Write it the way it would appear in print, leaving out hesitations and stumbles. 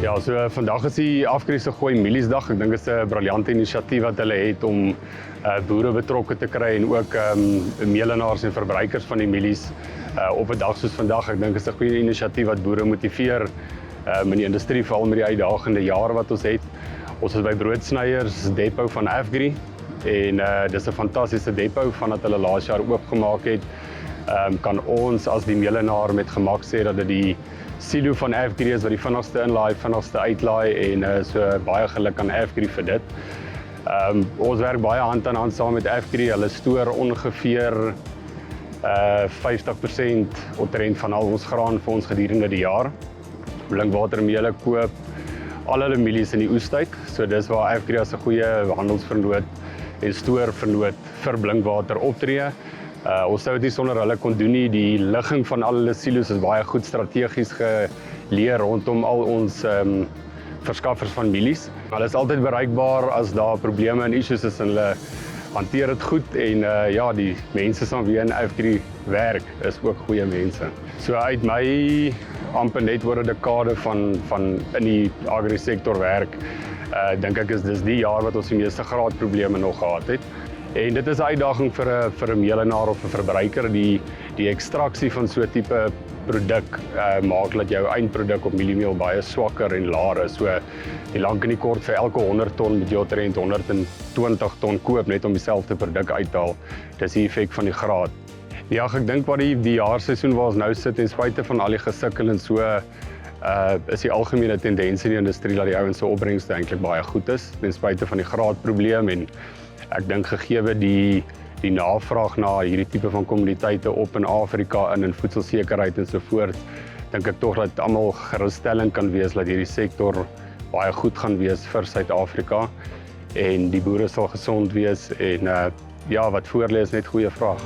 Ja, so vandag is die Afgriese Gooi Mieliesdag. Ek dink dit is 'n briljante inisiatief wat hulle het om boere betrokke te kry en ook meelenaars en verbruikers van die mielies op 'n dag soos vandag. Ek dink dit is 'n goeie inisiatief wat boere motiveer in die industrie, veral met die uitdagende jaar wat ons het. Ons is by Broodsnyers Depot van Afgri en dis 'n fantastiese depot vandat hulle laas jaar oopgemaak het. Kan ons as die meelenaar met gemak sê dat dit die silo van Afgri is wat die vinnigste inlaai, vinnigste uitlaai en so baie geluk aan Afgri vir dit. Ons werk baie hand aan hand saam met Afgri. Hulle stoor ongeveer 50% omtrent van al ons graan vir ons gedurende die jaar. Blinkwatermeele koop al hulle mielies in die oestyd. So dis waar Afgri as 'n goeie handelsvernoot en stoorvernoot vir blinkwater optree. Ons sou dit nie sonder hulle kon doen nie. Die ligging van al hulle silo's is baie goed strategies geleer rondom al ons verskaffers van mielies. Hulle is altyd bereikbaar as daar probleme en issues is en hulle hanteer dit goed en ja, die mense saam wie in Afgri werk is ook goeie mense. So uit my amper net oor 'n dekade van in die agri-sektor werk, dink ek is dis die jaar wat ons die meeste graadprobleme nog gehad het. En dit is 'n uitdaging vir 'n meelenaar of 'n verbruiker. Die ekstraksie van so 'n tipe produk maak dat jou eindproduk op mieliemeel baie swakker en laer is. So die lank en die kort vir elke 100 ton moet jy omtrent 120 ton koop net om dieselfde produk uit te haal. Dis die effek van die graad. Ja, ek dink wat die jaarseisoen waar ons nou sit en spite van al die gesukkel en so is die algemene tendens in die industrie dat die ouens se opbrengste eintlik baie goed is ten spyte van die graadprobleem en ek dink gegee die navraag na hierdie tipe van kommoditeite op in Afrika in voedselsekerheid en so voort, dink ek tog dat almal gerusstelling kan wees dat hierdie sektor baie goed gaan wees vir Suid-Afrika en die boere sal gesond wees en ja, wat voor lê is net goeie vraag.